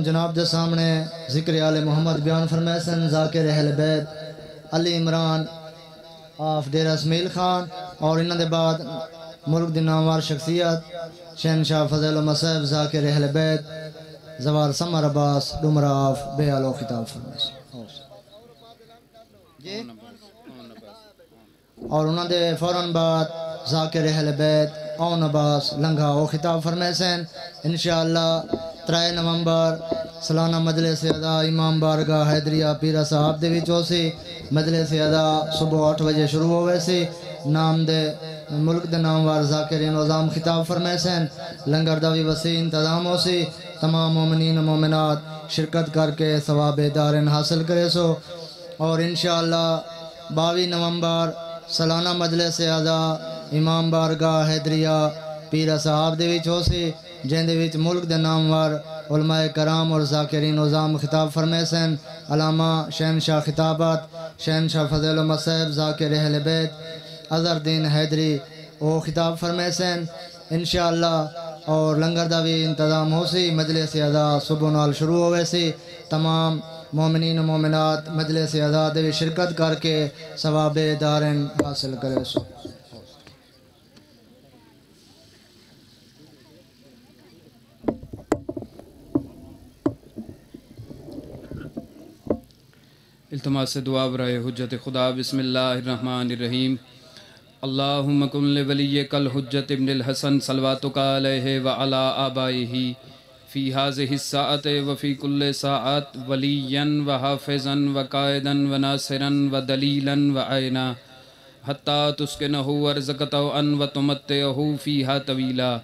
جناب دے سامنے ذکر آل محمد بیان فرمائے سن ذاکر اہل بیت علی عمران آف ڈیرہ اسمیل خان، اور انہوں دے بعد ملک دی نامور شخصیت شہنشاہ فضل مسیب ذاکر اہل بیت زوار سمر عباس ڈمرہ آف بے آلو خطاب فرمائے جی، اور انہوں دے فوراً بعد ذاکر اہل بیت اون عباس لنگھا او خطاب فرمائے سن۔ انشاءاللہ 3 نومبر سالانہ مجلس ادا امام بارگاہ حیدریہ پیرہ صاحب دے وچ ہوسی۔ مجلس ادا صبح 8 بجے شروع ہوئے سی۔ نام دے ملک دے ناموار ذاکرین نظام خطاب فرمائے سن۔ لنگر دا بھی وسیع انتظام ہو سی۔ تمام مومنین و مومنات شرکت کر کے ثواب دارین حاصل کرے سو، اور انشاءاللہ 22 نومبر سالانہ مجلس ادا امام بارگاہ حیدریہ پیرہ صاحب دے وچ ہو سی، جن دے وچ ملک دے نامور علماء کرام اور ذاکرین نظام خطاب فرمائے سن۔ علامہ شہنشاہ خطابات شہنشاہ فضل مسیب ذاکر اہل بیت اظہر الدین حیدری او خطاب فرمائے سن انشاءاللہ، اور لنگر دا بھی انتظام ہو سی۔ مجلس ادا صبح نال شروع ہوئے سی۔ تمام مومنین و مومنات مجلس ادا دے شرکت کر کے ثواب دارین حاصل کرے سو۔ التماس سے دعا برائے حجت خدا۔ بسم اللہ الرحمن الرحیم۔ اللہم کن لولیک الحجت ابن الحسن صلواتک علیہ وعلا آبائہ فی ہذہ الساعۃ وفی کل ساعت ولیا وحافظا وقائدا وناصرا ودلیلا وعینا حتی تسکنہ ورزقتہ ان وتمتعہ فیہا طویلا۔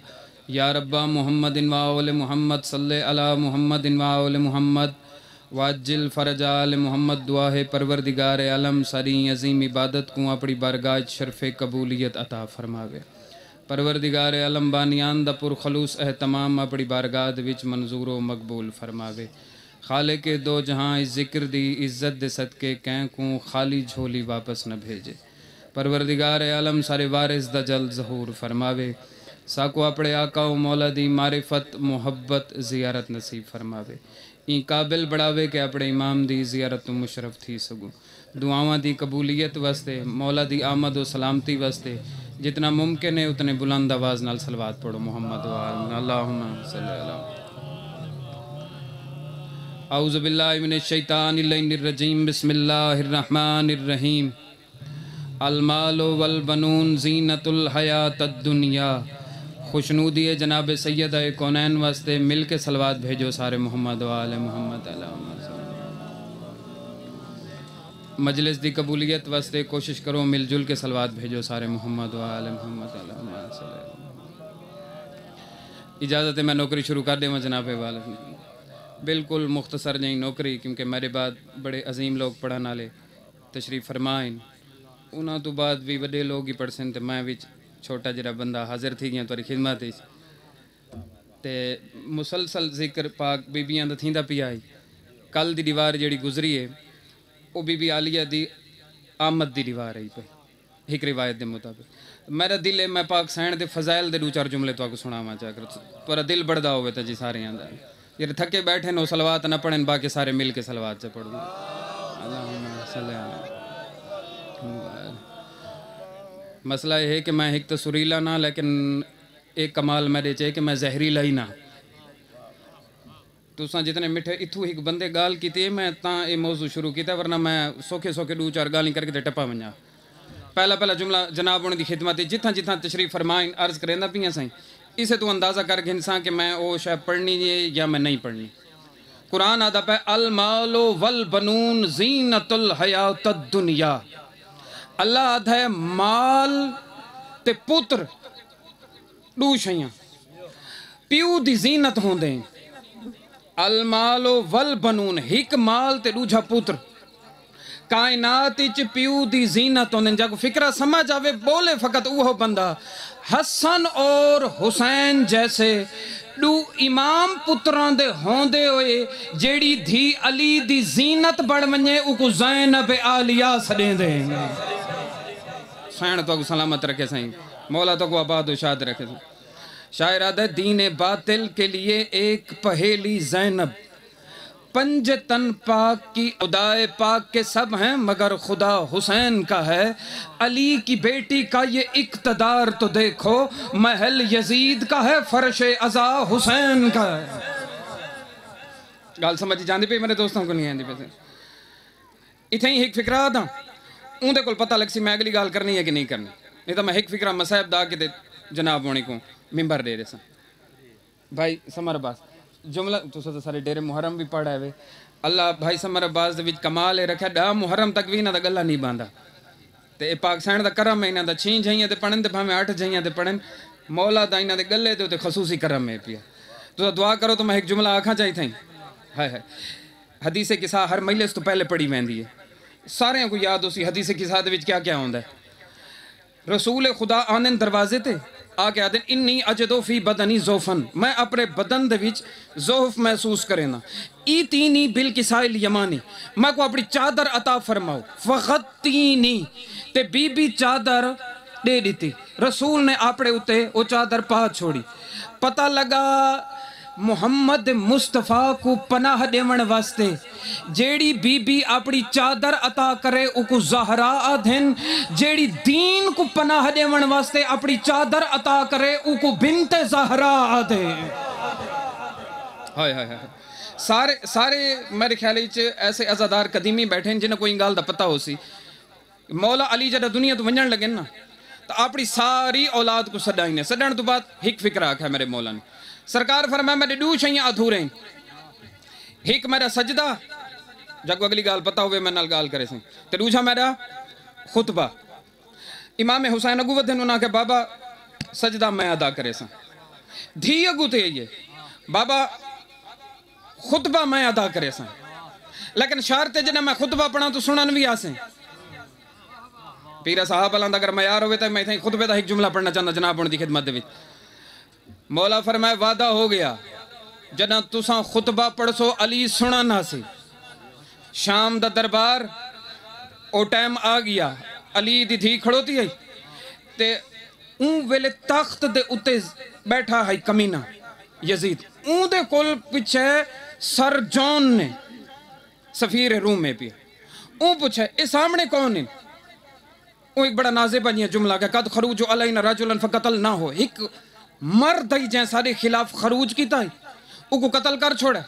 یا رب محمد وآل محمد صلی علی محمد وآل محمد واجل فرج آل محمد۔ دعا ہے پروردگار عالم ساری عظیم عبادت کو اپنی بارگاہ شرف قبولیت عطا فرماوے۔ پروردگار عالم بانیان دا پر خلوص اہتمام اپنی بارگاہ وچ منظور و مقبول فرماوے۔ خالق دو جہاں اس ذکر دی عزت دے صدقے کہیں کو خالی جھولی واپس نہ بھیجے۔ پروردگار عالم سارے وارث دا جلد ظہور فرماوے۔ ساکو اپنے آقا و مولا دی معرفت محبت زیارت نصیب فرماوے۔ این قابل بڑھاوے کہ اپنے امام دی زیارت و مشرف تھی سگو۔ دعاواں دی قبولیت واسطے مولا دی آمد و سلامتی واسطے جتنا ممکن ہے اتنے بلند آواز نال صلوات پڑھو محمد وآلہ اللہم صلی اللہ۔ اعوذ باللہ من الشیطان اللعین الرجیم۔ بسم اللہ الرحمن الرحیم۔ المال والبنون زینت الحیات الدنیا۔ خوشنودی جناب سیدہ کونین واسطے مل کے صلوات بھیجو سارے محمد وآل محمد اللہم صلی اللہ۔ مجلس دی قبولیت واسطے کوشش کرو مل جل کے صلوات بھیجو سارے محمد وآل محمد اللہم صلی اللہ۔ اجازت ہے میں نوکری شروع کر دیں جناب والد۔ بالکل مختصر نہیں نوکری، کیونکہ میرے بعد بڑے عظیم لوگ پڑھن والے تشریف فرمائیں، انہاں تو بعد بھی وڈے لوگ ہی پڑھ سن تے میں بھی چھوٹا جرا بندہ حاضر تھی گیا تاری خدمت تے مسلسل ذکر پاک بیبیاں دا تھیندا پی آئی۔ کل دی دیوار جڑی گزری ہے وہ بی بی عالیہ دی آمد دی دیوار ہے پہ ایک روایت دے مطابق۔ میرا دل ہے میں پاک سین دے فضائل دے دو چار جملے تو آگے سناواں چاہ کر پر دل بڑھدا ہوئے تا جی سارے آندہ یہ تھکے بیٹھے نو صلوات نہ پڑھیں باقی سارے مل کے صلوات سے پڑھو۔ اللہم صلی اللہ۔ مسئلہ یہ ہے کہ میں ایک تو سریلا نہ لیکن ایک کمال میرے چاہے کہ میں زہریلا ہی نہ۔ تو ساں جتنے مٹھے اتھو ایک بندے گال کی تھی میں تاں یہ موضوع شروع کیتا ورنہ میں سوکھے سوکھے دو چار گالیں کر کے ٹپا ونجا۔ پہلا جملہ جناب انہوں دی خدمت جتھاں جتھاں تشریف فرمائیں عرض کریں دا پیاں سائیں اسے تو اندازہ کر کے انسان کہ میں او شاید پڑھنی ہے یا میں نہیں پڑھنی۔ قرآن آدھا پہ المال والبنون زینت الحیات الدنیا۔ اللہ آدھا ہے مال تے پتر دو شیاں پیو دی زینت ہوں دیں۔ المال والبنون ایک مال تے دوجھا پتر کائنات اچ پیو دی زینت ہوں دیں۔ جا کو فکرہ سمجھ آوے بولے فقط وہ بندہ حسن اور حسین جیسے دو امام پتران دے ہوندے ہوئے جیڑی دھی علی دی زینت بڑھ منجے اکو زینب عالیہ سڑیں دیں۔ سین تو کو سلامت رکھے سائیں، مولا تو کو آباد و شاد رکھے سائیں۔ شاعر آدھا دین باطل کے لیے ایک پہیلی زینب پنج تن پاک کی خدائے پاک کے سب ہیں مگر خدا حسین کا ہے، علی کی بیٹی کا یہ اقتدار تو دیکھو، محل یزید کا ہے فرش عزا حسین کا ہے۔ گال سمجھی جاندی پہ میرے دوستوں کو نہیں آندی پہ سے اتھے ہی ایک فکرہ آدھا اون دے کل پتہ لگ سی میں اگلی گال کرنی ہے کہ نہیں کرنی، نہیں تو میں ایک فکرہ مسائب دا کے دے جناب ہونی کو ممبر دے رہے سن بھائی سمر عباس جملہ تو سارے ڈیرے محرم بھی پڑھا ہے اللہ بھائی سمر عباس دے وچ کمال ہے رکھا ڈا محرم تک بھی نہ دا گلہ نہیں باندھا تے پاک سین دا کرم ہے نہ دا چھین جھائیاں تے پڑھن تے بھامے 8 جھائیاں تے پڑھن مولا دا انہاں دے گلے تے خصوصی کرم ہے پیا تو دعا کرو تو میں ایک جملہ آکھاں چاہی تھیں ہائے حدیث قصہ ہر مجلس تو پہلے پڑھی ویندی ہے سارے کو یاد اسی حدیث قصہ دے وچ کیا کیا ہوندا ہے رسول خدا آنن دروازے تے آگے آدھیں انی اجدو فی بدنی زوفن میں اپنے بدن دے وچ زوف محسوس کرے نا ایتینی بالکسائل یمانی میں کو اپنی چادر عطا فرماؤ فغتینی تے بی بی چادر دے دیتی رسول نے اپنے اتے وہ چادر پا چھوڑی پتہ لگا محمد مصطفیٰ کو پناہ دیون واسطے جیڑی بی بی اپنی چادر عطا کرے او کو زہرا آدھن جیڑی دین کو پناہ دیون واسطے اپنی چادر عطا کرے او کو بنت زہرا آدھن ہائے ہائے ہائے سارے میرے خیالی ایسے عزادار قدیمی بیٹھے ہیں جنہیں کوئی انگال دا پتہ ہو سی مولا علی جدہ دنیا تو ونجن لگے نا تو اپنی ساری اولاد کو سڈائیں نے سڈن تو بات ایک فکر آکھا ہے میرے مولا نے سرکار فرمائے میرے دو چھائیاں ادھورے ہیں ایک میرا سجدہ جب اگلی گال پتہ ہوئے میں نال گال کرے سیں تے دوسرا میرا خطبہ امام حسین اگو ودھن انہاں کہ بابا سجدہ میں ادا کرے سیں دھی اگو تے یہ بابا خطبہ میں ادا کرے سیں لیکن شارتے جنہیں میں خطبہ پڑھا تو سنن بھی آسیں پیرہ صاحب اللہ اگر میں یار ہوئے تھا میں خطبے دا ایک جملہ پڑھنا چاہتا جناب ان دی خدمت دے مولا فرمائے وعدہ ہو گیا جنہ تساں خطبہ پڑھ سو علی سنا نہ سی شام دا دربار او ٹائم آ گیا علی دی دھی کھڑوتی ہے تے اون ویلے تخت دے اتے بیٹھا ہے کمینہ یزید اون دے کول پچھے سر جون نے سفیر روم میں پیا اون پوچھے اس سامنے کون ہیں وہ ایک بڑا نازبہ جی جملہ کہ قد خروج علینا رجلا فقتل نہ ہو ایک مرد ہی جہاں سارے خلاف خروج کیتا ہے او کو قتل کر چھوڑا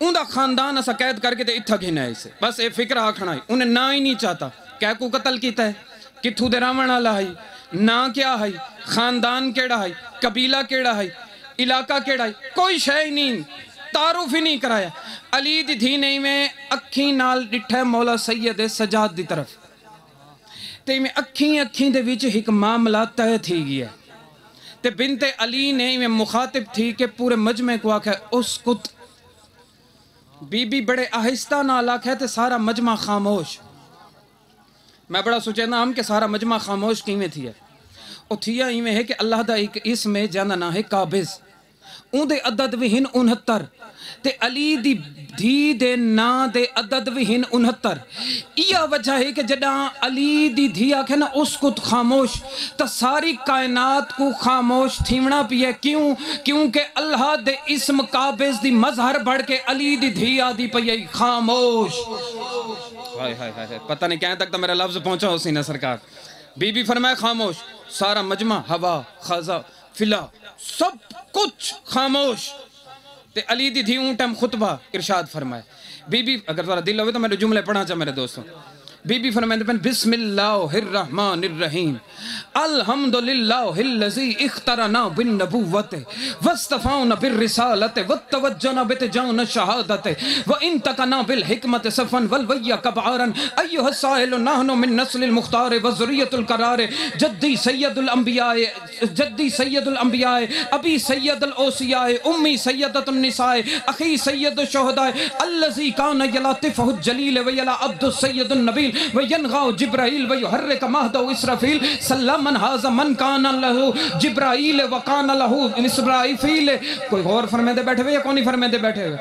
اون دا خاندان اسا قید کر کے تے اتھا گھنا ہے اسے بس اے فکر آکھنا ہے انہیں نہ ہی نہیں چاہتا کیا کو قتل کیتا ہے کتھو دے راون والا ہے نہ کیا ہے خاندان کیڑا ہے قبیلہ کیڑا ہے علاقہ کیڑا ہے کوئی شے نہیں تعارف ہی نہیں کرایا علی دی دھی نہیں میں اکھیں نال ڈٹھے مولا سید سجاد دی طرف تے میں اکھیں دے وچ ایک معاملہ طے تھی گیا تے بنت علی نے میں مخاطب تھی کہ پورے مجمع کو آکھا ہے اسکت بی بی بڑے آہستہ نال آکھا ہے تے سارا مجمع خاموش میں بڑا سوچے نا ہم کہ سارا مجمع خاموش کیویں تھی ہے او تھیا ایویں ہے کہ اللہ دا ایک اسم ہے جاندا نہ ہے قابض اون دے عدد بھی ہن 69 تے علی دی دھی دے نا دے عدد بھی ہن 69 یہ وجہ ہے کہ جڑا علی دی دھی آکھے نا اسکت خاموش تا ساری کائنات کو خاموش تھیونا پی ہے کیونکہ اللہ دے اسم قابض دی مظہر بڑھ کے علی دی دھی آدھی پی ہے خاموش پتہ نہیں کہیں تک تو میرا لفظ پہنچا ہو سی نا سرکار بی بی فرمائے خاموش سارا مجمع ہوا خزا فلا سب کچھ خاموش تے علی دی دھی اون ٹائم خطبہ ارشاد فرمائے بی بی اگر ذرا دل ہوئے تو میرے جملے پڑھا چاہ میرے دوستوں بی بی فرمائے بسم اللہ الرحمن الرحیم الحمدللہ اللذی اخترنا بالنبوت واستفاؤنا بالرسالت واتوجنا بتجاؤنا شہادت وانتقنا بالحکمت صفن والویا کبعارا ایوہ السائل نحن من نسل المختار وذریت القرار جدی سید الانبیاء ابی سید الاوسیاء امی سیدت النساء اخی سید الشہداء اللذی کان یلاطفہ الجلیل ویلا عبد السید النبیل وینغاو جبرائیل ویحرک مہد و اسرافیل سلامن حاضر من کانا لہو جبرائیل وکانا لہو اسرائیل کوئی غور فرمے دے بیٹھے ہوئے یا کونی فرمے دے بیٹھے ہوئے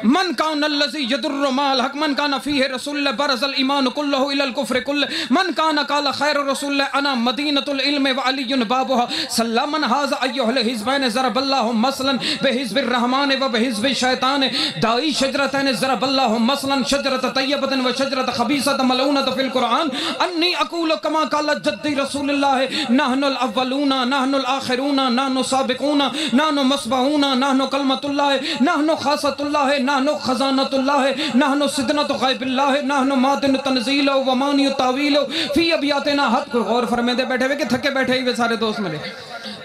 من کان الذی یضر مال حق من کان فیہ رسول اللہ برز الایمان کلہ الی الکفر کلہ من کان قال خیر رسول اللہ انا مدینۃ العلم وعلی بابها سلام هذا ایها الحزبین ضرب اللہ مثلا بحزب الرحمن وبحزب الشیطان دائی شجرتین ضرب اللہ مثلا شجرۃ طیبۃ وشجرۃ خبیثۃ ملعونۃ فی القرآن انی اقول کما قال جدی رسول اللہ نحن الاولون نحن الاخرون نحن السابقون نحن مسبحون نحن کلمۃ اللہ نحن خاصۃ اللہ نحن خزانۃ اللہ نحن سدنۃ غیب اللہ نحن مادن تنزیل و مانی تعویل فی ابیاتنا حد کو غور فرمے دے بیٹھے ہوئے کہ تھکے بیٹھے ہوئے سارے دوست ملے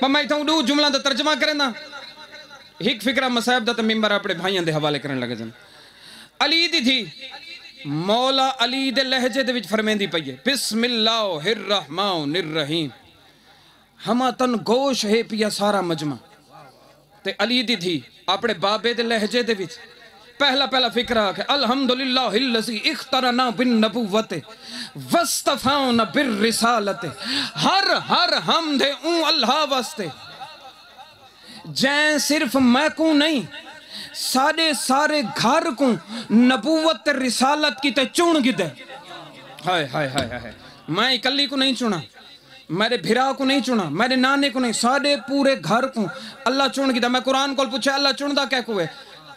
میں تھا دو جملہ دا ترجمہ کریں نا ایک فکرہ مصائب دا ممبر اپنے بھائیاں دے حوالے کرنے لگے جن علی دی تھی مولا علی دے لہجے دے وچ فرمین دی پئیے بسم اللہ الرحمن الرحیم ہما تن گوش ہے پیا سارا مجمع تے علی دی تھی اپنے بابے دے لہجے دے وچ پہلا فکرہ کہ الحمدللہ اللذی اخترنا بالنبوت واستفاؤنا بالرسالت ہر حمد اون اللہ واسطے جین صرف میں کو نہیں سارے گھر کو نبوت رسالت کی تے چون گی دے ہائے میں اکلی کو نہیں چنا میرے بھرا کو نہیں چنا میرے نانے کو نہیں سارے پورے گھر کو اللہ چون گی دے میں قرآن کو پوچھا اللہ چون دا کیا کوئے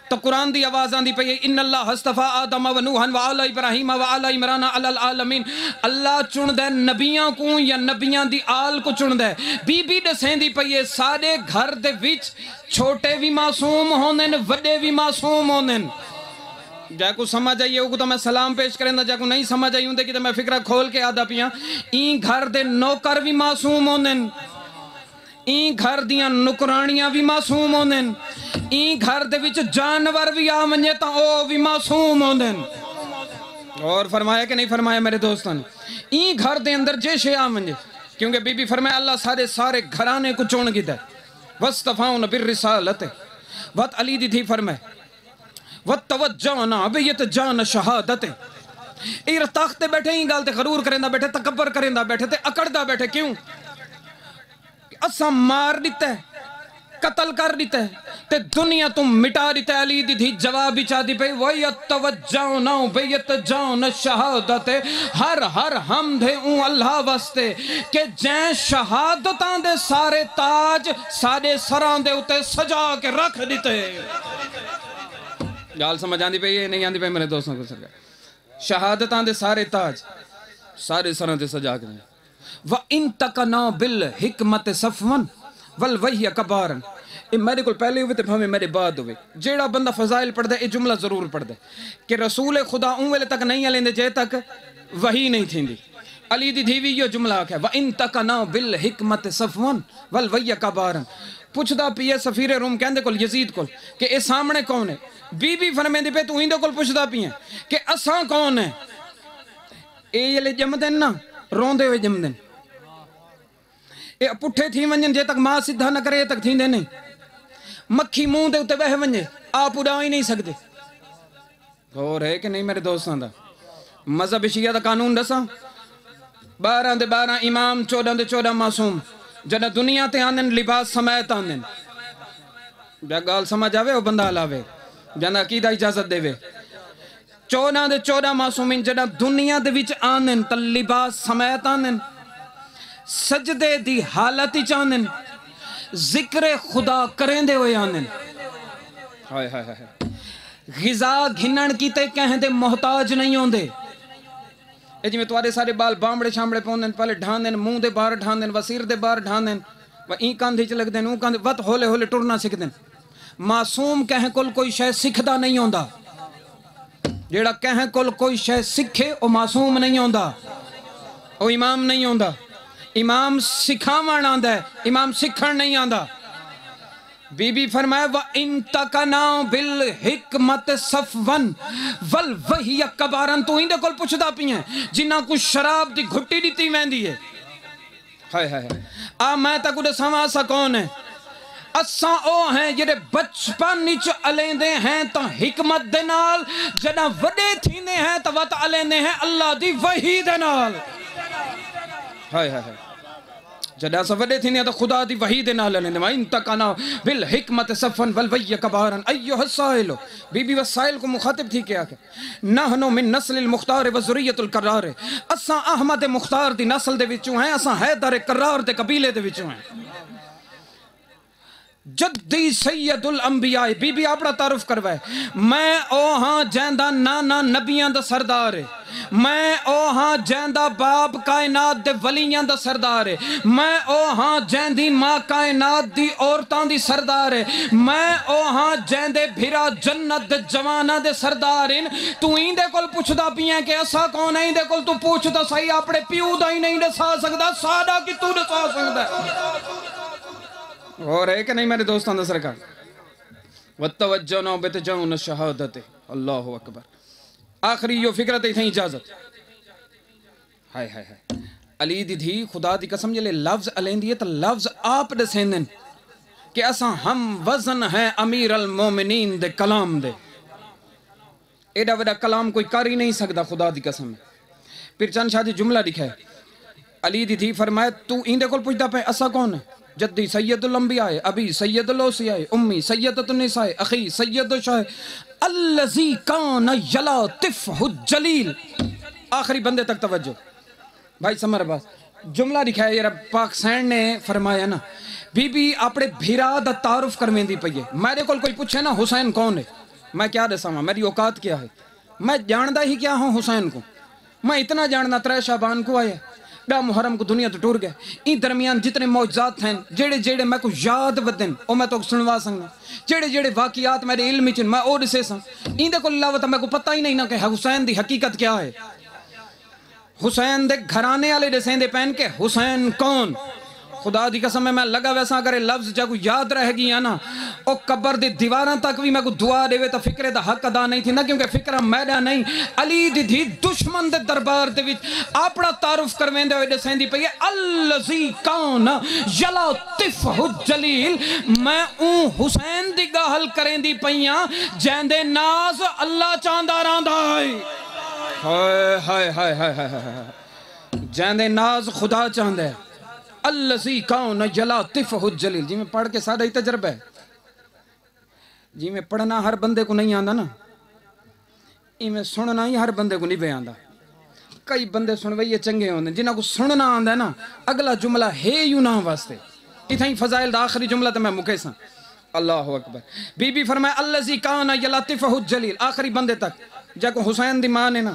تو قرآن دی آواز آن دی پئی ان اللہ استفا آدم و نوحا و آل ابراہیم و آل عمران علی العالمین اللہ چن دے نبیاں کو یا نبیاں دی آل کو چن دے بی بی دسیں دی پئی سارے گھر دے وچ چھوٹے بھی معصوم ہوندن وڈے بھی معصوم ہوندن جائے کو سمجھ آئیے ہوگا تو میں سلام پیش کریں دا جائے کو نہیں سمجھ آئی ہوں دے کہ میں فکرہ کھول کے آدھا پیاں این گھر دے نوکر بھی معصوم ہوندن این گھر دیاں نکرانیاں بھی معصوم ہوندن این گھر دے وچ جانور بھی آمنجے تا او بھی معصوم ہوندن اور فرمایا کہ نہیں فرمایا میرے دوستان این گھر دے اندر جیشے آمنجے کیونکہ بی بی فرمایا اللہ سارے گھرانے کو چون گی دے وَاسْتَفَاؤْنَ بِالرِّسَالَتِ وَت علی دی تھی فرمائے وَتَّوَجَّوْنَا بِيَتْ جَانَ شَہَادَتِ ایر تاختے بیٹھے ہی گالتے غرور کریں دا بیٹھے تکبر کریں دا بیٹھے تے اکڑ دا بیٹھے کیوں اسا مار دیتا ہے قتل کر دیتا ہے تے دنیا تم مٹا دیتا ہے علی دی تھی جوابی چاہ دی پہ وَيَتَّوَجَّوْنَا بِيَتْ جَانَ شَہَادَتِ ہر حمد ہے اون اللہ واسطے کہ جین شہادتاں دے سارے تاج سارے سران دے اتے سجا کے رکھ دیتے گال سمجھ آن دی پہ یہ نہیں آن دی پہ میرے دوستوں کو سرگا شہادتاں دے سارے تاج سارے سران دے سجا کے وَإِن تَقَنَا بِالْحِکْمَتِ صَفْوًا وَالْوَحْيَ كَبَارًا میرے کو پہلے ہوئے تے ہمیں میرے بعد ہوئے جیڑا بندہ فضائل پڑھ دے یہ جملہ ضرور پڑھ دے کہ رسول خدا ان ویلے تک نہیں آلیں دے جے تک وہی نہیں تھیں دی علی دی دھیوی یہ جملہ آکھا ہے وَإِن تَقَنَا بِالْحِکْمَتِ صَفْوًا وَالْوَحْيَ كَبَارًا پوچھ دا پیے سفیر روم کہندے کل یزید کل کہ اے سامنے کون ہے بی بی فرمین دی پہ تو ہی دے کل پوچھ دا پیے کہ اساں کون ہے اے یہ لے جم دن نا روندے ہوئے جم دن اے پٹھے تھی ونجن جے تک ماں سدھا نہ کرے تک تھیں دے نہیں مکھی موں دے اتے بہ ونجے آپ اڑا ہی نہیں سکتے اور ہے کہ نہیں میرے دوستان دا مذہب شیعہ دا قانون دسا 12 دے 12 امام 14 دے 14 معصوم جنہ دنیا تے آنن لباس سمیت آنن بیا گال سمجھ آوے وہ بندہ علاوے جنہ عقیدہ اجازت دے وے 14 دے 14 معصومین جنہ دنیا دے وچ آنن تا لباس سمیت آنن سجدے دی حالتی چاندن ذکر خدا کریں دے ہوئے آنن غذا گھنن کی تے کہیں دے محتاج نہیں ہوں دے اے جی میں توارے سارے بال بامڑے شامڑے پوندن پہلے ڈھان دن موں دے بار ڈھان دن وسیر دے بار ڈھان دن و این کاندھی چلک دن اون کاندھی وط ہولے ہولے ٹرنا سکھ دن معصوم کہیں کل کوئی شے سکھدا نہیں ہوں دا جیڑا کہیں کل کوئی شے سکھے او معصوم نہیں ہوں دا او امام نہیں ہوں دا امام سکھاوان آندہ ہے امام سکھن نہیں آندہ بی بی فرمائے وَإِن تَقَنَا بِالْحِکْمَتِ صَفْوًا وَالْوَحْيَ كَبَارًا تو ہی دے کل پوچھ دا پی ہیں جنہاں کو شراب دی گھٹی دیتی ویندی ہے میں تک دے سماسا کون ہے اساں او ہیں جڑے بچپن نیچ علیندے ہیں تا حکمت دے نال جنہ وڈے تھیندے ہیں تا وط علیندے ہیں اللہ دی وحی دے نال جدا سوڈے تھی تو خدا دی وحی دے نال لیندے وَإِن تَقَنَا بِالْحِکْمَةِ صَفًّا وَالْوَيَّ كَبَارًا أَيُّهَا السَّائِلُ بی بی وسائل کو مخاطب تھی کیا کہ نحنو من نسل المختار وذریت القرار اساں احمد مختار دی نسل دے وچوں ہیں اساں حیدر قرار دے قبیلے دے وچوں ہیں جدی سید الانبیاء بی بی اپنا تعارف کروائے میں او ہاں جیندہ نانا نبیاں دا سردار ہے میں او ہاں جیندہ باپ کائنات دے ولیاں دا سردار ہے میں او ہاں جیندی ماں کائنات دی عورتان دی سردار ہے میں او ہاں جیندے بھیرا جنت دے جوانہ دے سردار ہیں تو این دے کل پوچھ دا پی ہیں کہ ایسا کون ہے این دے کل تو پوچھ دا صحیح اپنے پیو دا ہی نہیں دے سا سکتا سادہ کی تو دے سا سکتا ہے اور ہے کہ نہیں میرے دوستان دا سرکار وَتَّوَجَّوْنَا بِتَجَوْنَ شَہَادَتِ اللہ اکبر آخری یہ فکرت تھی اجازت ہائے ہائے ہائے علی دی دھی خدا دی قسم جلے لفظ علین دیئے تو لفظ آپ دے سیندن کہ اساں ہم وزن ہے امیر المومنین دے کلام دے ایڈا وڈا کلام کوئی کر ہی نہیں سکتا خدا دی قسم پھر چند شاہ دی جملہ لکھا ہے علی دی دھی فرمائے تو ایندے کول پوچھتا پہ اسا کون ہے جدی سید الانبیاء ابی سید الاوصیاء امی سیدۃ النساء اخی سید الشاہ الذی کان یلاطفہ الجلیل آخری بندے تک توجہ بھائی سمر عباس جملہ لکھا ہے یہ رب پاک سین نے فرمایا نا بی بی اپنے بھیرا دا تعارف کرویں دی پئیے میرے کول کوئی پوچھے نا حسین کون ہے میں کیا دساں میری اوقات کیا ہے میں جاندہ ہی کیا ہوں حسین کو میں اتنا جاننا 3 شعبان کو آیا ڈا محرم کو دنیا تو ٹور گئے این درمیان جتنے معجزات ہیں جیڑے جیڑے میں کو یاد ودن او میں تو سنوا سکنا جیڑے جیڑے واقعات میرے علم چن میں اور اسے سن این دے کو اللہ وطا میں کو پتہ ہی نہیں نا کہ حسین دی حقیقت کیا ہے حسین دے گھرانے والے دے سین دے پہن کے حسین کون خدا دی قسم میں لگا ویسا کرے لفظ جا کو یاد رہ گیا نا او قبر دے دیواراں تک بھی میں کو دعا دے وے تو فکرے دا حق ادا نہیں تھی نا کیونکہ فکرہ میڈا نہیں علی دی دھی دشمن دے دربار دے وچ اپنا تعارف کرویں دے ہوئے دے سیندی پئی الذی کان یلاطفہ الجلیل میں اون حسین دی گاہل کریں دی پئیاں جیندے ناز اللہ چاندہ راندا ہے ہائے ہائے ہائے ہائے جیندے ناز خدا چاندہ ہے الذی کان یلاطفہ الجلیل جی میں پڑھ کے سادہ ہی تجربہ ہے جی میں پڑھنا ہر بندے کو نہیں آندہ نا ای میں سننا ہی ہر بندے کو نہیں بے آندہ کئی بندے سنوائیے چنگے ہوندے جنہاں کو سننا آندہ ہے نا اگلا جملہ ہے یوں نہ واسطے اتنا ہی فضائل دا آخری جملہ تو میں مکیساں اللہ اکبر بی بی فرمائے الذی کان یلاطفہ الجلیل آخری بندے تک جا کو حسین دی ماں نے نا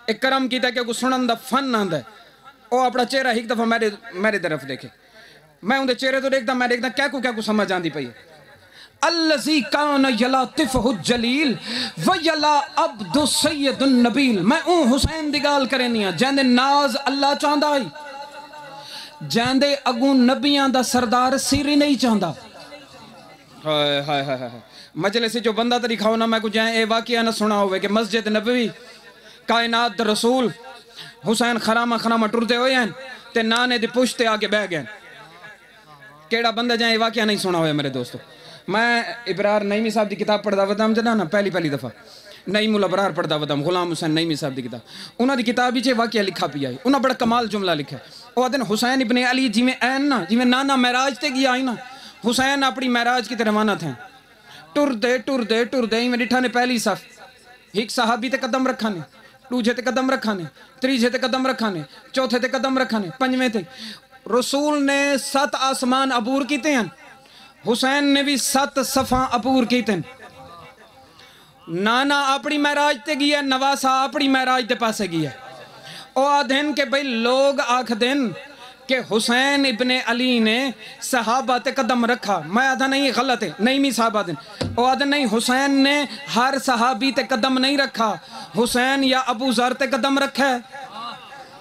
ایک کرم کیتا کہ کو سنن دا فن آندہ ہے او اپنا چہرہ ایک دفعہ میرے طرف دیکھے میں ان دے چہرے تو دیکھتا میں دیکھتا کیا کو سمجھ آندی پئی الذی کان یلاطفہ الجلیل ویلا عبد سید النبیل میں اون حسین دی گال کریں نہیں جیندے ناز اللہ چاندہ ہی جیندے اگون نبیاں دا سردار سیری نہیں چاندہ ہائے ہائے ہائے مجلے سے جو بندہ تری کھاؤ نا میں کو جائیں اے واقعہ نہ سنا ہوئے کہ مسجد نبوی کائنات دا رسول حسین خرامہ ٹردے ہوئے ہیں تے نانے دی پشتے آگے بہ گئے کیڑا بندہ جائیں یہ واقعہ نہیں سنا ہوئے میرے دوستو میں ابرار نعیمی صاحب دی کتاب پڑھدا ودام جدا نا پہلی دفعہ نعیم الابرار پڑھدا ودام غلام حسین نعیمی صاحب دی کتاب انہاں دی کتاب وچ واقعہ لکھا پیا ہے انہاں بڑا کمال جملہ لکھا ہے او آدن حسین ابن علی جی میں این نا جی میں نانا معراج تے گیا آئی نا حسین اپنی معراج کی تے روانہ تھے ٹردے میں ڈٹھا نے پہلی صف ایک صحابی تے قدم رکھا نے دوجھے تے قدم رکھا نے تریجھے تے قدم رکھا نے چوتھے تے قدم رکھا نے پنجویں تے رسول نے 7 آسمان عبور کیتے ہیں حسین نے بھی 7 صفاں عبور کیتے ہیں نانا اپنی معراج تے گیا نواسا اپنی معراج تے پاسے گیا او آدھن کہ بھئی لوگ آکھ دن کہ حسین ابن علی نے صحابہ تے قدم رکھا میں آدھا نہیں غلط ہے نہیں می صحابہ دن او آدھا نہیں حسین نے ہر صحابی تے قدم نہیں رکھا حسین یا ابو ذر تے قدم رکھا ہے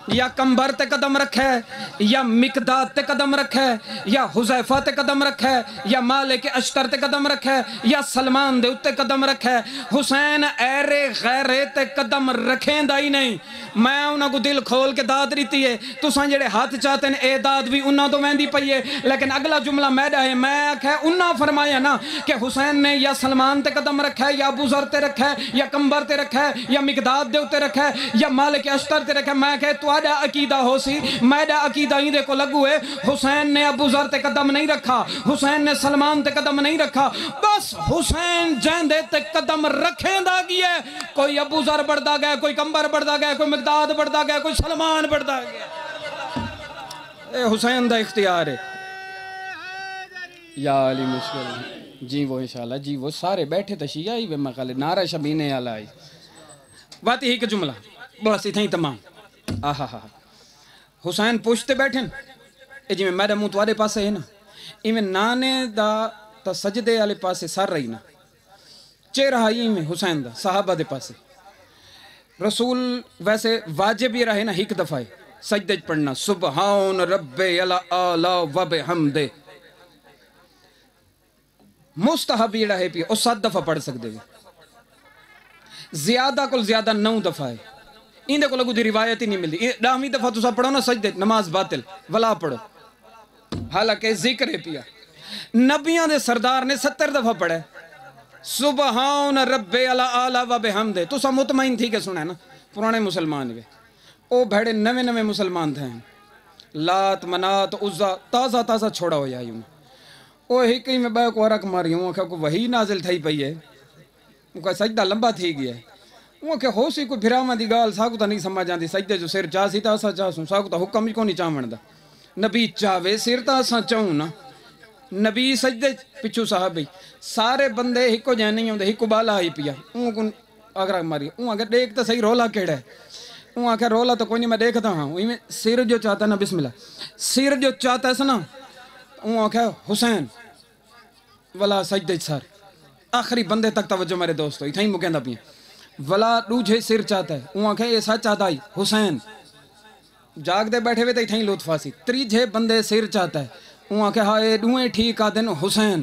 یا کمبر تے قدم رکھا ہے یا مقداد تے قدم رکھا ہے یا حذیفہ تے قدم رکھا ہے یا مالک اشتر تے قدم رکھا ہے یا سلمان دے اتے قدم رکھا ہے حسین ایرے غیرے تے قدم رکھیں دا ہی نہیں میں انہاں کو دل کھول کے داد ریتی ہے تو سان جڑے ہاتھ چاہتے ہیں اے داد بھی انہاں تو ویندی پئی ہے لیکن اگلا جملہ میڈا ہے میں آکھا ہے انہاں فرمایا نا کہ حسین نے یا سلمان تے قدم رکھا ہے یا ابو ذر تے رکھا ہے یا کمبر تے رکھا ہے یا مقداد دے اتے رکھا ہے یا مالک اشتر تے رکھا ہے میں کہے تو تواڈا عقیدہ ہو سی میڈا عقیدہ ہی دے کو لگو ہے حسین نے ابو ذر تے قدم نہیں رکھا حسین نے سلمان تے قدم نہیں رکھا بس حسین جیندے تے قدم رکھیں دا گیا کوئی ابو ذر بڑھدا گیا کوئی کمبر بڑھدا گیا کوئی مقداد بڑھدا گیا کوئی سلمان بڑھدا گیا اے حسین دا اختیار ہے یا علی مشکل جی وہ انشاءاللہ جی وہ سارے بیٹھے تشیعہ ہی بے مقالے نعرہ شبینے علائی واتی ہی کہ جملہ بس اتھیں تمام آہا ہا حسین پوچھتے بیٹھیں اے جی میں میرا منہ توارے پاسے ہے نا ایمیں نانے دا تا سجدے والے پاسے سر رہی نا چہرہ ہی میں حسین دا صحابہ دے پاسے رسول ویسے واجب ہی رہے نا ایک دفعہ سجدے پڑھنا سبحان رب اعلی و بحمدہ مستحب یہ رہے پی اور 7 دفعہ پڑھ سکتے ہیں زیادہ کل زیادہ 9 دفعہ ہے ان دے کو لگو دی روایت ہی نہیں ملتی 10ویں دفعہ تو سب پڑھو نا سجدے نماز باطل ولا پڑھو حالانکہ ذکر ہے پیا نبیان دے سردار نے 70 دفعہ پڑھے سبحان رب اعلی و بحمدہ تو سب مطمئن تھی کہ سنا ہے نا پرانے مسلمان گئے او بھڑے نوے مسلمان تھے لات منات عزا تازہ تازہ چھوڑا ہو جائے او ایک ہی میں بے کو عرق ماری ہوں کہ وہی نازل تھائی پئی ہے وہ کہ سجدہ لمبا تھی گیا ہے وہ کہ ہو سی کوئی بھراما دی گال ساکو تا نہیں سمجھ آندی سجدے جو سر چاہ سی تا اسا چاہ سوں ساکو تا حکم ہی کو نہیں چاہمن دا نبی چاہوے سر تا اسا چاہوں نا نبی سجدے پچھو صحابی سارے بندے ہکو جائے نہیں ہوندے ہکو بالا ہی پیا اون کن عرق ماری اون اگر دیکھ تا صحیح رولا کیڑا ہے اون آکھا رولا تو کوئی نہیں میں دیکھتا ہاں وہی میں سر جو چاہتا نا بسم اللہ سر جو چاہتا ہے نا اون آکھا حسین ولا سجدے سار آخری بندے تک توجہ میرے دوستو اتھا ہی مکیندہ پیا ولا دوجھے سر چاہتا ہے اون آکھا یہ سچ چاہتا ہی حسین جاگ دے بیٹھے ہوئے تا اتھا ہی لطف آسی تریجھے بندے سر چاہتا ہے اون آکھا ہائے دوئیں ٹھیک آدن حسین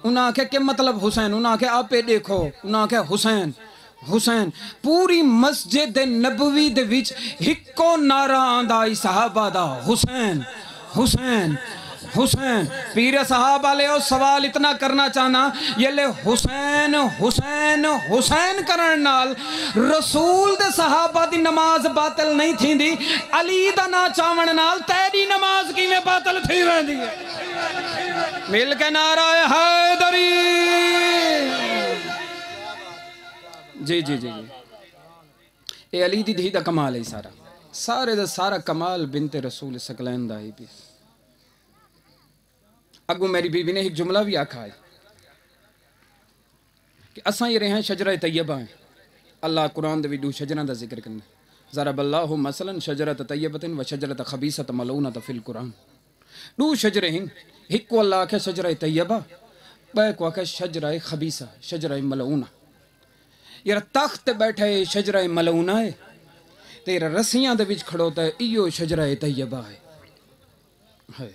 انہاں آکھا کہ مطلب حسین انہاں آکھا آپ پہ دیکھو انہاں آکھا حسین حسین پوری مسجد نبوی دے وچ ہکو نعرہ آندہ ای صحابہ دا حسین حسین حسین پیر صحابہ لے سوال اتنا کرنا چاہنا یہ لے حسین حسین حسین کرن نال رسول دے صحابہ دی نماز باطل نہیں تھی دی علی دا نا چاون نال تیری نماز کی میں باطل تھی رہ دی مل کے نعرہ حیدری جی جی جی جی اے علی دی دھی دا کمال ہے سارا سارے دا سارا کمال بنت رسول سکلین دا ہی بھی اگو میری بیوی نے ایک جملہ بھی آکھا ہے کہ اساں یہ رہے ہیں شجرہ طیبہ ہیں اللہ قرآن دے دو شجرہ دا ذکر کرنا ضرب اللہ مثلا شجرۃ طیبۃ و شجرۃ خبیثۃ ملعونۃ فی القرآن دو شجرے ہیں ایک کو اللہ آکھا شجرہ طیبہ بے کو آکھا شجرہ خبیثہ شجرہ ملعونہ یہ تخت بیٹھے شجرہ ملعونہ ہے تیرا رسیاں دے وچ کھڑوتا ہے ایو شجرہ طیبہ ہے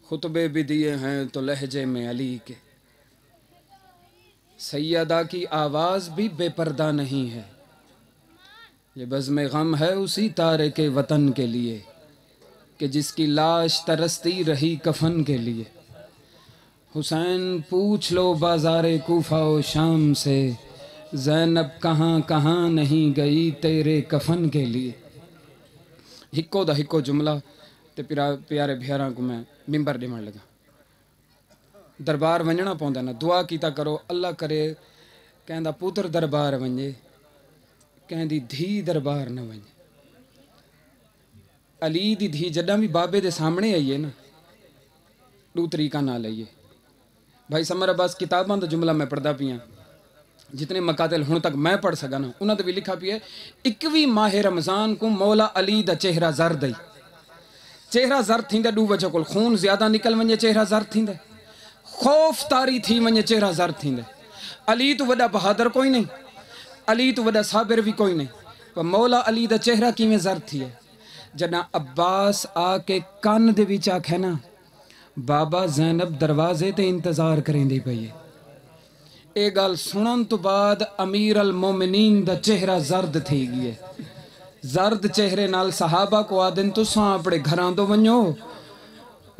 خطبے بھی دیے ہیں تو لہجے میں علی کے سیدہ کی آواز بھی بے پردہ نہیں ہے یہ بزم غم ہے اسی تارے کے وطن کے لیے کہ جس کی لاش ترستی رہی کفن کے لیے حسین پوچھ لو بازار کوفہ و شام سے زینب کہاں کہاں نہیں گئی تیرے کفن کے لیے ہکو دا ہکو جملہ تے پیارے بھیاراں کو میں ممبر ڈیمان لگا دربار ونجنا پوندا نا دعا کیتا کرو اللہ کرے کہندا پوتر دربار ونجے کہندی دھی دربار نہ ونجے علی دی دھی جڈا بھی بابے دے سامنے آئیے نا دو طریقہ نہ لئیے بھائی سمر عباس کتاباں دا جملہ میں پڑھدا پیاں جتنے مقاتل ہن تک میں پڑھ سکا نا انہاں تے بھی لکھا پیا 21 ماہ رمضان کو مولا علی دا چہرہ زرد ہے چہرہ زرد تھیندا دو وجہ کول خون زیادہ نکل ونجے چہرہ زرد تھیندا خوف تاری تھی ونجے چہرہ زرد تھیندا علی تو وڈا بہادر کوئی نہیں علی تو وڈا صابر بھی کوئی نہیں پر مولا علی دا چہرہ کیویں زرد تھی ہے جنا عباس آ کے کان دے وچ آکھے نا بابا زینب دروازے تے انتظار کریں دی پئی اے گل سنن تو بعد امیر المومنین دا چہرہ زرد تھی گئی ہے زرد چہرے نال صحابہ کو آدن تو ساں اپنے گھران دو ونجو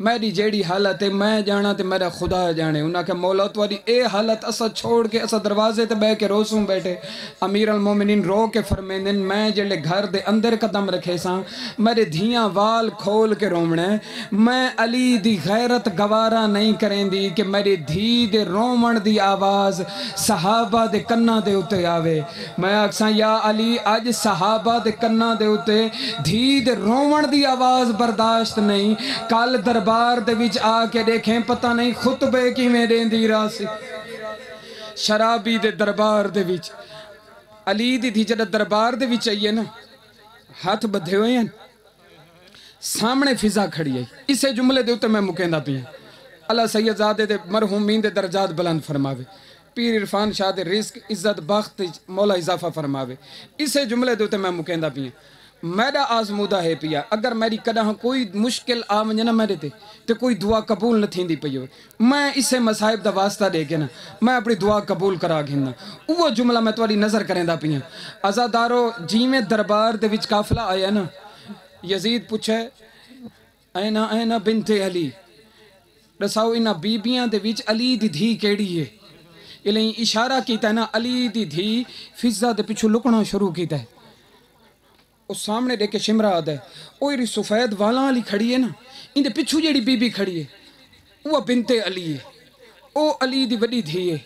میری جیڑی حالت ہے میں جانا تے میرا خدا جانے. انہاں کہ مولا تواڈی اے حالت اسا چھوڑ کے اسا دروازے تے بہ کے روسوں بیٹھے. امیر المومنین رو کے فرمیندن میں جڑے گھر دے اندر قدم رکھے ساں میرے دھیاں وال کھول کے رومنے. میں علی دی غیرت گوارا نہیں کریں دی کہ میری دھی دے رومن دی آواز صحابہ دے کناں دے اتے آوے. میں آکساں یا علی اج صحابہ دے کناں دے اتے دھی دے رومن دی آواز برداشت نہیں. کل دربار دے وچ آ کے دیکھیں پتہ نہیں خطبے کی میں دیں دی راسی. شرابی دے دربار دے وچ علی دی تھی جڑا دربار دے وچ آئیے نا ہاتھ بدھے ہوئے ہیں سامنے فضا کھڑی ہے. اسے جملے دے اتے میں مکیندہ پی ہیں. اللہ سید زادے دے مرحومین دے درجات بلند فرماوے. پیر عرفان شاہ دے رزق عزت بخت مولا اضافہ فرماوے. اسے جملے دے اتے میں مکیندہ پی ہیں. میرا آزمودہ ہے پیا اگر میری کدہ کوئی مشکل آ ونجے نا میرے تے کوئی دعا قبول نہ تھیندی پئی ہوئے میں اسے مصائب دا واسطہ دے کے نا میں اپنی دعا قبول کرا گھننا. وہ جملہ میں تواڈی نظر کریں دا پیا. عزادارو جیویں دربار دے وچ قافلہ آیا نا یزید پوچھے اینا اینا بنت علی رساؤ انہاں بیبیاں دے وچ علی دی دھی کیڑی ہے. یہ لئیں اشارہ کیتا ہے نا علی دی دھی فضا دے پچھو لکنا شروع کیتا ہے. اس سامنے دیکھ کے شمرہ آدھا ہے اوہ سفید والاں علی کھڑی ہے نا ان دے پچھو جیڑی بی بی کھڑی ہے وہ بنت علی ہے. او علی دی وڈی دھی ہے.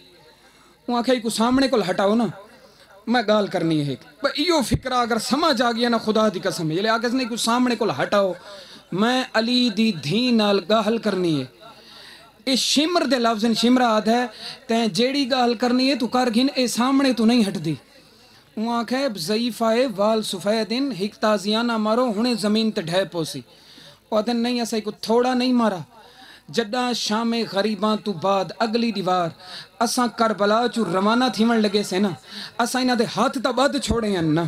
وہ آکھے کو سامنے کو ہٹاؤ نا میں گال کرنی ہے. ایو فکرہ اگر سمجھ آ گیا نا خدا دی قسم یہ لے آگے نہیں کو سامنے کو ہٹاؤ میں علی دی دھی نال گال کرنی ہے. اے شمر دے لفظ شمرہ آدھا ہے تین جیڑی گال کرنی ہے تو کر گھن اے سامنے تو نہیں ہٹ دی. وہ آنکھے ضعیفہ وال سفیدن ہک تازیانہ مارو ہنے زمین تے ڈھے پوسی. وہ آدھن نہیں ایسا کو تھوڑا نہیں مارا جڈا شام غریباں تو بعد اگلی دیوار اساں کربلا چو روانہ تھیمن لگے سے نا اساں انہاں دے ہاتھ تا بعد چھوڑے ہیں نا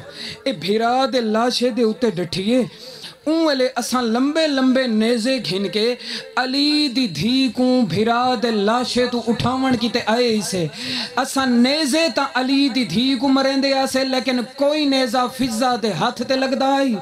اے بھیرا دے لاشے دے اتے ڈٹھیے. اون ویلے اساں لمبے لمبے نیزے گھن کے علی دی دھی کو بھیرا دے لاشے تو اٹھاون کی تے آئے اسے. اساں نیزے تا علی دی دھی کو مرین دے آسے لیکن کوئی نیزہ فضا دے ہاتھ تے لگ دائی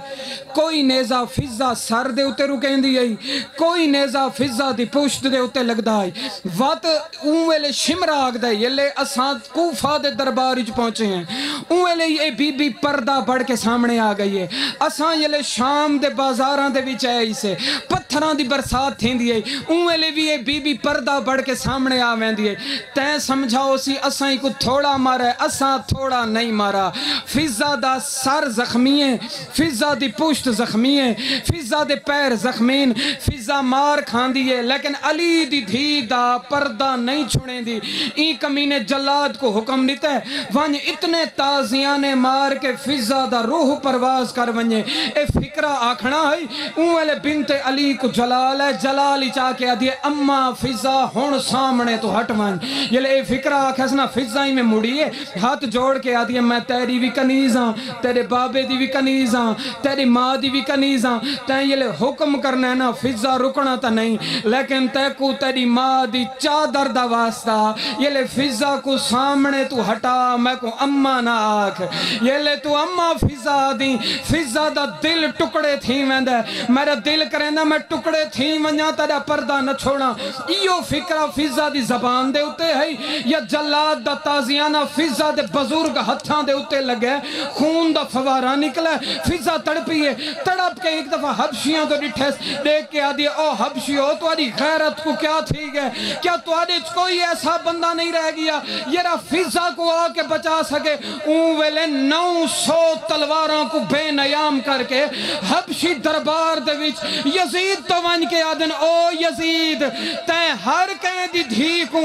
کوئی نیزہ فضا سر دے اتے رکین دی آئی کوئی نیزہ فضا دی پوشت دے اتے لگ دائی. وات اون ویلے شمرہ آگ دے یہ لے اساں کوفہ دے دربار اچ پہنچے ہیں. اون ویلے یہ بی بی پردہ بڑھ کے سامنے آ گئی ہے. اساں یہ لے شام دے بازاراں دے وچ آئے اسے پتھراں دی برسات تھیں دی ہے. اون ویلے بھی یہ بی بی پردہ بڑھ کے سامنے آ وین دی ہے. تین سمجھاؤ سی اساں کو تھوڑا مارا ہے اساں تھوڑا نہیں مارا. فضا دا سر زخمی ہے فضا دی پشت زخمی ہے فضا دے پیر زخمین فضا مار کھان دی ہے لیکن علی دی دھی دا پردہ نہیں چھوڑیں دی. این کمینے جلاد کو حکم دیتا ہے وانج اتنے تازیانے مار کے فضا دا روح پرواز کر ونجے. اے فکرہ آکھنا ہے اون والے بنت علی کو جلال ہے جلالی چاہ کے آدھے اما فضا ہون سامنے تو ہٹ وانج. یہ لے فکرہ آکھسنا فضا ہی میں مڑی ہے ہاتھ جوڑ کے آدھے میں تیری بھی کنیزاں تیرے بابے دی بھی کنیزاں تیری ماں دی بھی کنیزاں تین یہ لے حکم کرنا ہے نا فضا رکنا تا نہیں لیکن تے کو تیری ماں دی چادر دا واسطہ یہ لے فضا کو سامنے تو ہٹا میں کو اما نہ آکھ. یہ لے تو اما فضا دی فضا دا دل ٹکڑے تھی ویندہ میرا دل کریں میں ٹکڑے تھی ونجا تیرا پردہ نہ چھوڑا. ایو فکرہ فضا دی زبان دے اتے ہے یا جلاد دا تازیانہ فضا دے بزرگ ہتھاں دے اتے لگے خون دا فوارہ نکلے فضا تڑپی ہے تڑپ کے ایک دفعہ حبشیاں تو ڈٹھیس دیکھ کے آدھی او حبشیو تو آدھی غیرت کو کیا تھی گئے کیا تو آدھی کوئی ایسا بندہ نہیں رہ گیا یہ رہا فضا کو آ کے بچا سکے. اون ویلے 900 تلواروں کو بے نیام کر کے حبشی دربار دے وچ یزید تو ون کے آدن او یزید تے ہر کہیں دی دھی کو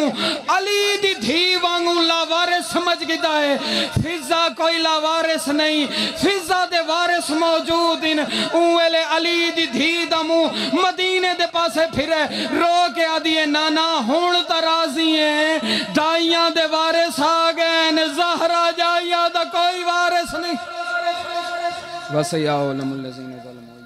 علی دی دھی وانگوں لاوارس سمجھ گدا ہے. فضا کوئی لاوارس نہیں فضا دے وارس موجود ان. اون ویلے علی دی دھی دمو مدینے دے پاسے پھرے رو کے آدھیے نانا ہون ترازی ہیں دائیاں دے وارس آگئے زہرہ جائیہ دا کوئی وارس نہیں. وَسَيَعُلَمُ الَّذِينَ ظَلَمُوا